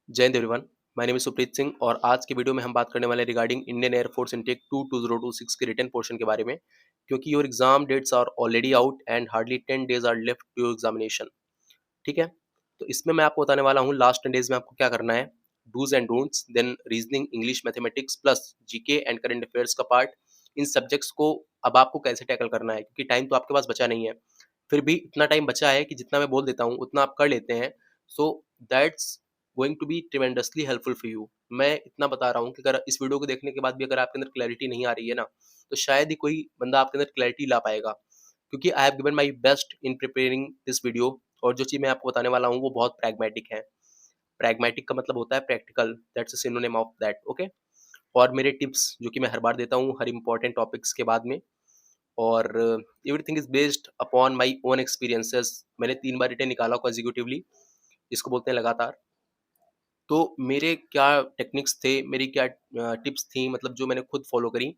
जय Hind everyone. My name is Supreet Singh और आज की वीडियो में हम बात करने वाले हैं रिगार्डिंग इंडियन एयरफोर्स इनटेक 22026 के रिटन पोर्शन के बारे में, क्योंकि your exam dates are already out and hardly 10 days are left to your examination. ठीक है, तो इसमें मैं आपको बताने वाला हूँ लास्ट 10 डेज में आपको क्या करना है, dos and don'ts, then reasoning, English, mathematics plus GK and current affairs का पार्ट। इन सब्जेक्ट्स को अब आपको कैसे टैकल करना है, क्योंकि टाइम तो आपके पास बचा नहीं है। फिर भी इतना टाइम बचा है कि जितना मैं बोल देता हूँ उतना आप कर लेते हैं। So that's going to be tremendously helpful for you. मैं इतना बता रहा हूँ कि अगर इस वीडियो को देखने के बाद भी अगर आपके अंदर क्लैरिटी नहीं आ रही है ना, तो शायद ही कोई बंदा आपके अंदर क्लैरिटी ला पाएगा, क्योंकि I have given my best in preparing this video. और जो चीज़ मैं आपको बताने वाला हूँ वो बहुत प्रैग्मेटिक है। प्रैग्मेटिक का मतलब होता है practical, that's a synonym of that, okay. और मेरे टिप्स जो कि मैं हर बार देता हूँ हर इंपॉर्टेंट टॉपिक्स के बाद में, और everything is based upon my own experiences. मैंने 3 बार रिटेन निकाला कंसेक्यूटिवली, इसको बोलते हैं लगातार। तो मेरे क्या टेक्निक्स थे, मेरी क्या टिप्स थी, मतलब जो मैंने खुद फॉलो करी,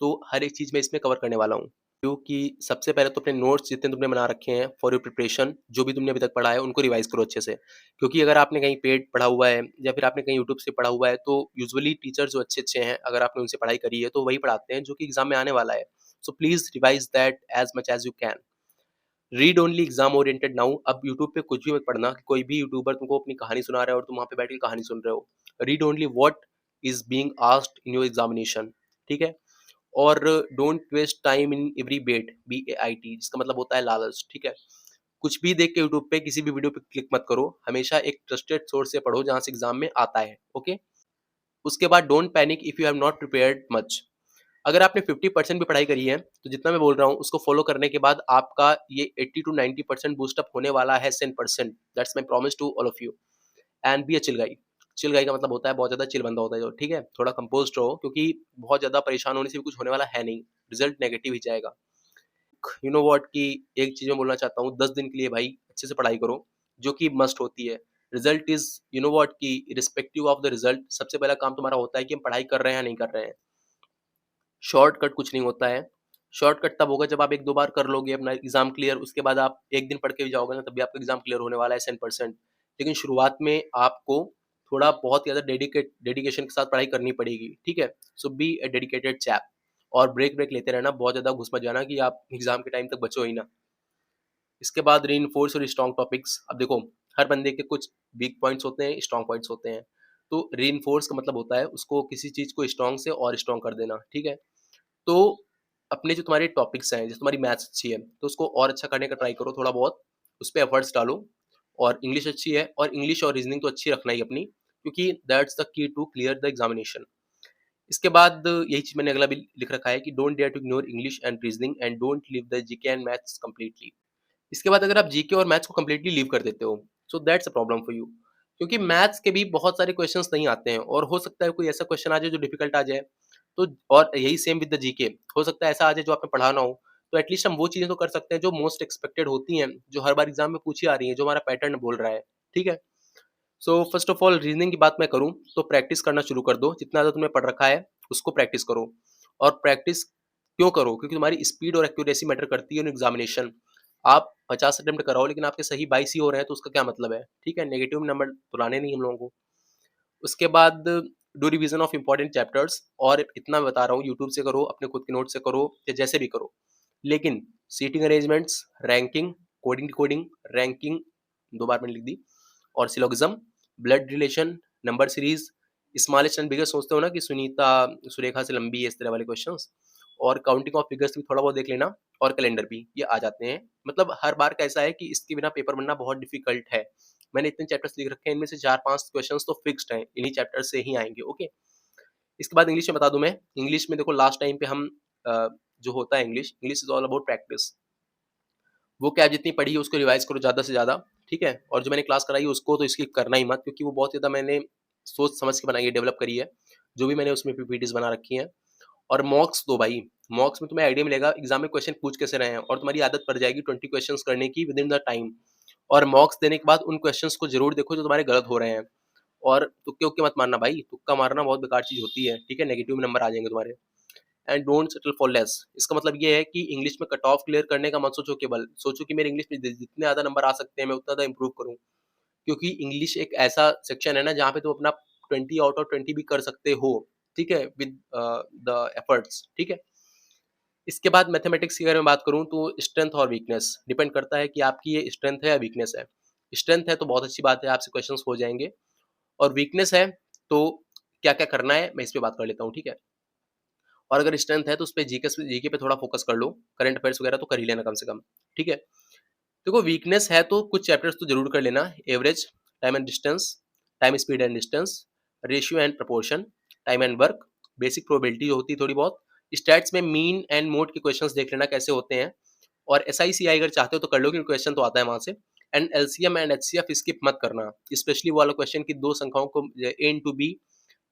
तो हर एक चीज़ मैं इसमें कवर करने वाला हूँ। क्योंकि सबसे पहले तो अपने नोट्स जितने तुमने बना रखे हैं फॉर योर प्रिपरेशन, जो भी तुमने अभी तक पढ़ा है उनको रिवाइज करो अच्छे से। क्योंकि अगर आपने कहीं पेड पढ़ा हुआ है या फिर आपने कहीं यूट्यूब से पढ़ा हुआ है, तो यूजुअली टीचर जो अच्छे अच्छे हैं, अगर आपने उनसे पढ़ाई करी है तो वही पढ़ाते हैं जो कि एग्जाम में आने वाला है। So please revise that as much as you can. Read only exam oriented now. अब यूट्यूब पे कुछ भी मत पढ़ना कि कोई भी यूट्यूबर तुमको अपनी कहानी सुना रहा है और तुम वहाँ पे बैठ के कहानी सुन रहे हो। Read only what is being asked in your examination. ठीक है। और don't waste time in every bait, BAIT, जिसका मतलब होता है लालच। ठीक है। कुछ भी देख के यूट्यूब पे किसी भी वीडियो पे क्लिक मत करो, हमेशा एक ट्रस्टेड सोर्स से पढ़ो जहाँ से एग्जाम में आता है, ओके। उसके बाद don't panic if you have not prepared much. अगर आपने 50% भी पढ़ाई करी है, तो जितना मैं बोल रहा हूँ उसको फॉलो करने के बाद आपका ये 80 to 90% बूस्टअप होने वाला है, 10%। That's my promise to all of you. And be a chill guy. Chill guy का मतलब होता है बहुत ज़्यादा चिल बंदा होता है जो, ठीक है। थोड़ा कंपोज रहो, क्योंकि बहुत ज़्यादा परेशान होने से भी कुछ होने वाला है नहीं, रिजल्ट नेगेटिव ही जाएगा। यू नो व्हाट कि एक चीज़ मैं बोलना चाहता हूँ, 10 दिन के लिए भाई अच्छे से पढ़ाई करो, जो कि मस्ट होती है। Result is, you know what कि इर्रिस्पेक्टिव ऑफ द रिजल्ट, सबसे पहला काम तुम्हारा होता है कि हम पढ़ाई कर रहे हैं या नहीं कर रहे हैं। शॉर्टकट कुछ नहीं होता है। शॉर्टकट तब होगा जब आप 1-2 बार कर लोगे अपना एग्ज़ाम क्लियर, उसके बाद आप 1 दिन पढ़ के भी जाओगे ना, तब भी आपका एग्ज़ाम क्लियर होने वाला है 100%। लेकिन शुरुआत में आपको थोड़ा बहुत ज़्यादा डेडिकेशन के साथ पढ़ाई करनी पड़ेगी, ठीक है? सो बी अ डेडिकेटेड चैप। और ब्रेक लेते रहना, बहुत ज़्यादा घुस मत जाना कि आप एग्ज़ाम के टाइम तक बचो ही ना। इसके बाद रीइंफोर्स और स्ट्रॉन्ग टॉपिक्स। अब देखो, हर बंदे के कुछ वीक पॉइंट्स होते हैं, स्ट्रॉन्ग पॉइंट्स होते हैं। तो रीइंफोर्स का मतलब होता है उसको, किसी चीज़ को स्ट्रॉन्ग से और स्ट्रॉन्ग कर देना, ठीक है? तो अपने जो तुम्हारे टॉपिक्स हैं, जैसे तुम्हारी मैथ्स अच्छी है, तो उसको और अच्छा करने का ट्राई करो थोड़ा बहुत, उस पे एफर्ट्स डालो। और इंग्लिश अच्छी है, और इंग्लिश और रीजनिंग तो अच्छी रखना ही अपनी, क्योंकि that's the key to clear the examination. इसके बाद यही चीज़ मैंने अगला भी लिख रखा है कि don't dare to ignore English and reasoning and don't leave the GK and maths completely. इसके बाद अगर आप जीके और मैथ्स को कंप्लीटली लीव कर देते हो, so that's a problem for you. क्योंकि मैथ्स के भी बहुत सारे क्वेश्चंस नहीं आते हैं, और हो सकता है कोई ऐसा क्वेश्चन आ जाए जो डिफिकल्ट आ जाए। तो और यही सेम विद द जीके, हो सकता है ऐसा आ जाए जो आपने पढ़ा ना हो। तो एटलीस्ट हम वो चीज़ें तो कर सकते हैं जो मोस्ट एक्सपेक्टेड होती हैं, जो हर बार एग्जाम में पूछी आ रही हैं, जो हमारा पैटर्न बोल रहा है, ठीक है। So first of all reasoning की बात मैं करूँ, तो प्रैक्टिस करना शुरू कर दो। जितना ज़्यादा तुमने पढ़ रखा है उसको प्रैक्टिस करो। और प्रैक्टिस क्यों करो? क्योंकि तुम्हारी स्पीड और एक्यूरेसी मैटर करती है इन एग्जामिनेशन। आप 50 अटेम्प्ट कराओ लेकिन आपके सही 22 ही हो रहे हैं, तो उसका क्या मतलब है? ठीक है, नेगेटिव नंबर तो लाने नहीं हम लोगों को। उसके बाद do revision of important chapters. और इतना मैं बता रहा हूँ, यूट्यूब से करो, अपने खुद के नोट से करो, या जैसे भी करो। लेकिन seating arrangements, ranking, coding decoding, ranking 2 बार मैंने लिख दी, और syllogism, blood relation, number series, smallest and biggest सोचते हो ना कि सुनीता सुरेखा से लंबी है, इस तरह वाले क्वेश्चंस। और काउंटिंग ऑफ फिगर्स भी थोड़ा बहुत देख लेना, और कैलेंडर भी, ये आ जाते हैं। मतलब हर बार का ऐसा है कि इसके बिना पेपर बनना बहुत डिफिकल्ट है। मैंने इतने चैप्टर्स लिख रखे हैं, इनमें से 4-5 क्वेश्चंस तो फिक्स्ड हैं, इन्हीं चैप्टर से ही आएंगे, ओके। इसके बाद इंग्लिश में बता दूं मैं। इंग्लिश में देखो, लास्ट टाइम पे हम जो होता है, English English is all about practice. वो क्या, जितनी पढ़ी है उसको रिवाइज करो ज़्यादा से ज़्यादा, ठीक है। और जो मैंने क्लास कराई है उसको तो स्किप करना ही मत, क्योंकि वो बहुत ज़्यादा मैंने सोच समझ के बनाई है, डेवलप करी है, जो भी मैंने उसमें पीपीटीज बना रखी हैं। और मॉक्स दो भाई। मॉक्स में तुम्हें आइडिया मिलेगा एग्जाम में क्वेश्चन पूछ कैसे रहे हैं, और तुम्हारी आदत पड़ जाएगी 20 क्वेश्चंस करने की विद इन द टाइम। और मॉक्स देने के बाद उन क्वेश्चंस को जरूर देखो जो तुम्हारे गलत हो रहे हैं। और तुक्के उक्के मत मारना भाई, तुक्का मारना बहुत बेकार चीज़ होती है, ठीक है। नेगेटिव नंबर आ जाएंगे तुम्हारे। And don't settle for less. इसका मतलब ये है कि इंग्लिश में कट ऑफ क्लियर करने का मत सोचो, केवल सोचो कि मेरे इंग्लिश में जितने ज़्यादा नंबर आ सकते हैं मैं उतना ज़्यादा इंप्रूव करूँ। क्योंकि इंग्लिश एक ऐसा सेक्शन है ना जहाँ पे तुम अपना 20 आउट ऑफ 20 भी कर सकते हो, ठीक है, विद द एफर्ट्स, ठीक है। इसके बाद मैथमेटिक्स की अगर मैं बात करूँ तो स्ट्रेंथ और वीकनेस डिपेंड करता है कि आपकी ये स्ट्रेंथ है या वीकनेस है। स्ट्रेंथ है तो बहुत अच्छी बात है, आपसे क्वेश्चंस हो जाएँगे, और वीकनेस है तो क्या-क्या करना है मैं इस पे बात कर लेता हूँ, ठीक है। और अगर स्ट्रेंथ है तो उस पे जीके पे थोड़ा फोकस कर लो, करंट अफेयर्स वगैरह तो कर ही लेना कम से कम, ठीक है। देखो वीकनेस है तो कुछ चैप्टर्स तो ज़रूर कर लेना, average, time and distance, time speed and distance, ratio and proportion, time and work, basic probability होती है थोड़ी बहुत, स्टैट्स में मीन एंड मोड के क्वेश्चंस देख लेना कैसे होते हैं, और एसआईसीआई अगर चाहते हो तो कर लो क्योंकि क्वेश्चन तो आता है वहाँ से, and LCM and HCF skip मत करना, स्पेशली वो वाला क्वेश्चन की 2 संख्याओं को ए इंटू बी,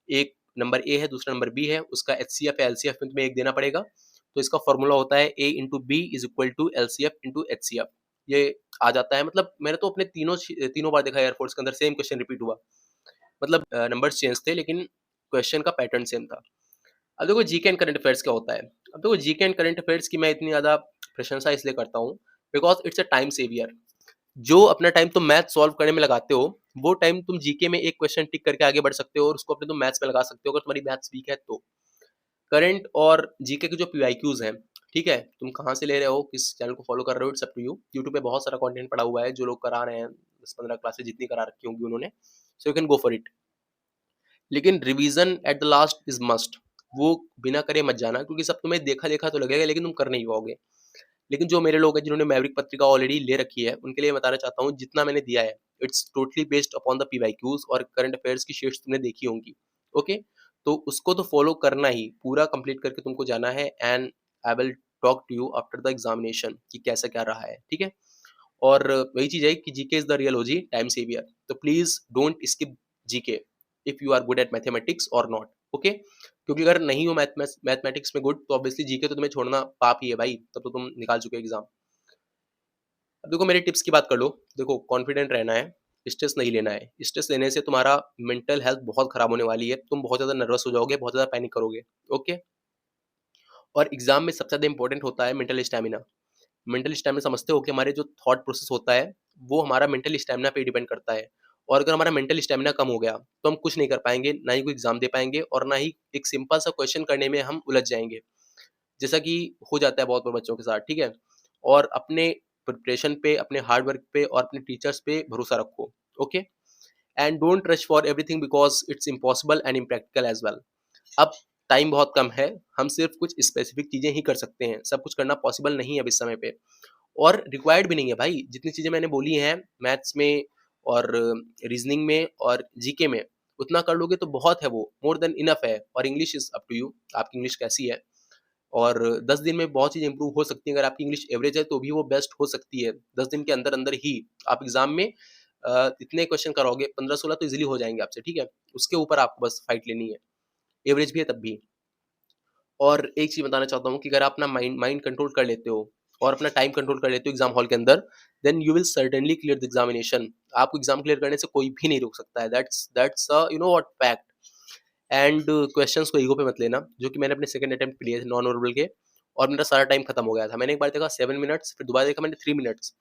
एक नंबर ए है, दूसरा नंबर बी है, उसका एचसीएफ या एलसीएफ में तुम्हें 1 देना पड़ेगा। तो इसका फ़ॉर्मूला होता है A into B is equal to LCF into HCF. ये आ जाता है, मतलब मैंने तो अपने तीनों बार देखा है एयरफोर्स के अंदर सेम क्वेश्चन रिपीट हुआ। मतलब नंबर्स चेंज थे लेकिन क्वेश्चन का पैटर्न सेम था। अब देखो जीके एंड करंट अफेयर्स क्या होता है। अब देखो जीके एंड करंट अफेयर्स की मैं इतनी ज़्यादा प्रशंसा इसलिए करता हूँ because it's a time saver. जो अपना टाइम तुम मैथ सॉल्व करने में लगाते हो, वो टाइम तुम जीके में एक क्वेश्चन टिक करके आगे बढ़ सकते हो और उसको अपने तुम मैथ्स में लगा सकते हो अगर तुम्हारी मैथ्स वीक है तो। करंट और जीके के जो पीवाईक्यूज हैं, ठीक है, तुम कहाँ से ले रहे हो, किस चैनल को फॉलो कर रहे हो, it's up to you. YouTube पे बहुत सारा कंटेंट पड़ा हुआ है, जो लोग करा रहे हैं, 10-15 क्लासेस जितनी करा रखी होंगी उन्होंने, so you can go for it. लेकिन revision at the last is must. वो बिना करे मत जाना क्योंकि सब तुम्हें देखा देखा तो लगेगा लेकिन तुम कर नहीं पाओगे। लेकिन जो मेरे लोग हैं जिन्होंने मैवरिक पत्रिका ऑलरेडी ले रखी है, उनके लिए बताना चाहता हूँ जितना मैंने दिया है, it's totally based upon the PYQs और करंट अफेयर्स की शीट्स तुमने देखी होंगी। ओके, तो उसको तो फॉलो करना ही, पूरा कंप्लीट करके तुमको जाना है, and I will talk to you after the examination कि कैसा क्या रहा है, ठीक है। और वही चीज़ है कि GK is the real OG time saver, तो please don't skip GK if you are good at mathematics और नॉट। ओके, क्योंकि अगर नहीं हो मैथमेटिक्स में गुड तो ऑब्वियसली जीके तो तुम्हें छोड़ना पाप ही है भाई, तब तो तुम निकाल चुके हो एग्जाम। अब देखो मेरे टिप्स की बात कर लो। देखो कॉन्फिडेंट रहना है, स्ट्रेस नहीं लेना है। स्ट्रेस लेने से तुम्हारा मेंटल हेल्थ बहुत खराब होने वाली है, तुम बहुत ज़्यादा नर्वस हो जाओगे, बहुत ज़्यादा पैनिक करोगे। ओके, और एग्जाम में सबसे ज़्यादा इंपॉर्टेंट होता है मेंटल स्टैमिना। मेंटल स्टैमिना समझते हो कि हमारे जो थॉट प्रोसेस होता है वो हमारा मेंटल स्टैमिना पे डिपेंड करता है, और अगर हमारा मेंटल स्टैमिना कम हो गया तो हम कुछ नहीं कर पाएंगे, ना ही कोई एग्जाम दे पाएंगे और ना ही एक सिंपल सा क्वेश्चन करने में हम उलझ जाएंगे, जैसा कि हो जाता है बहुत बार बच्चों के साथ, ठीक है। और अपने प्रिपरेशन पे, अपने हार्ड वर्क पे और अपने टीचर्स पे भरोसा रखो। Okay, and don't rush for everything because it's impossible and impractical as well. अब टाइम बहुत कम है, हम सिर्फ कुछ स्पेसिफिक चीज़ें ही कर सकते हैं, सब कुछ करना पॉसिबल नहीं है अब इस समय पे, और रिक्वायर्ड भी नहीं है भाई। जितनी चीज़ें मैंने बोली हैं मैथ्स में और रीजनिंग में और जीके में, उतना कर लोगे तो बहुत है, वो मोर देन इनफ है। और English is up to you, आपकी इंग्लिश कैसी है, और 10 दिन में बहुत चीज़ इंप्रूव हो सकती है। अगर आपकी इंग्लिश एवरेज है तो भी वो बेस्ट हो सकती है। 10 दिन के अंदर-अंदर ही आप एग्ज़ाम में इतने क्वेश्चन कराओगे, 15-16 तो ईज़िली हो जाएँगे आपसे, ठीक है? उसके ऊपर आपको बस फाइट लेनी है। एवरेज भी है तब भी। और एक चीज़ बताना चाहता हूँ कि अगर आप अपना माइंड माइंड कंट्रोल कर लेते हो और अपना टाइम कंट्रोल कर लेते हो एग्ज़ाम हॉल के अंदर, then you will certainly clear the examination. आपको एग्ज़ाम क्लियर करने से कोई भी नहीं रोक सकता है। That's a you know what fact. And questions को ईगो पे मत लेना, जो कि मैंने अपने सेकंड अटेम्प्ट पे लिए थे नॉन वर्बल के, और मेरा सारा टाइम खत्म हो गया था। मैंने एक बार देखा 7 मिनट्स, फिर दोबारा देखा मैंने 3 मिनट्स।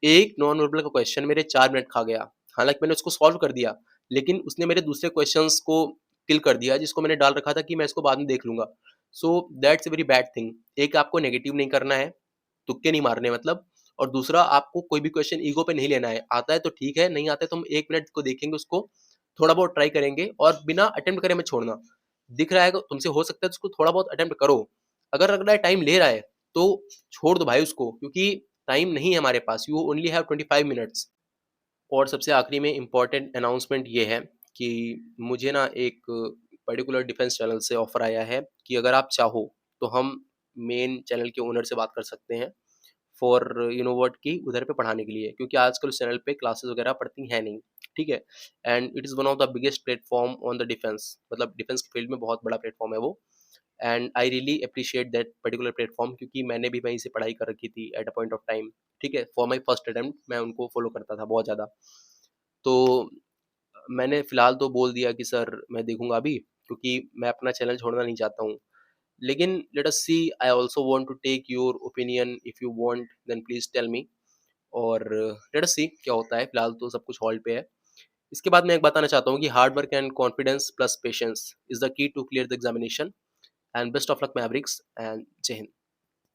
एक नॉन वर्बल का क्वेश्चन मेरे 4 मिनट खा गया। हालाँकि मैंने उसको सॉल्व कर दिया, लेकिन उसने मेरे दूसरे क्वेश्चंस को किल कर दिया, जिसको मैंने डाल रखा था कि मैं इसको बाद में देख लूँगा। So that's a very bad thing. एक, आपको नेगेटिव नहीं करना है, तुक्के नहीं मारने मतलब, और दूसरा आपको कोई भी क्वेश्चन ईगो पे नहीं लेना है। आता है तो ठीक है, नहीं आता है तो हम 1 मिनट को देखेंगे उसको, थोड़ा बहुत ट्राई करेंगे और बिना अटेम्प्ट करे मत छोड़ना। दिख रहा है तो तुमसे हो सकता है तो उसको थोड़ा बहुत अटेम्प्ट करो। अगर अगला टाइम ले रहा है तो छोड़ दो भाई उसको, क्योंकि टाइम नहीं है हमारे पास, यू ओनली हैव 25 मिनट्स। और सबसे आखिरी में इम्पोर्टेंट अनाउंसमेंट ये है कि मुझे ना एक पर्टिकुलर डिफेंस चैनल से ऑफर आया है कि अगर आप चाहो तो हम मेन चैनल के ओनर से बात कर सकते हैं फॉर यू नो व्हाट कि उधर पे पढ़ाने के लिए, क्योंकि आजकल उस चैनल पे क्लासेस वगैरह पढ़ती हैं नहीं, ठीक है। And it is one of the biggest platform on the defence, मतलब डिफेंस के फील्ड में बहुत बड़ा प्लेटफॉर्म है वो। And I really appreciate that particular platform, क्योंकि मैंने भी वहीं से पढ़ाई कर रखी थी at a point of time, ठीक है। फॉर माई फर्स्ट अटेम्प्ट मैं उनको फॉलो करता था बहुत ज़्यादा। तो मैंने फ़िलहाल तो बोल दिया कि सर मैं देखूँगा अभी, क्योंकि मैं अपना चैनल छोड़ना नहीं चाहता हूँ। लेकिन let us see, I also want to take your opinion, if you want then please tell me, और लेट अस सी क्या होता है। फ़िलहाल तो सब कुछ होल्ड पे है। इसके बाद मैं एक बताना चाहता हूँ कि hard work and confidence plus patience is the key to clear the examination and best of luck mavericks and Jai Hind.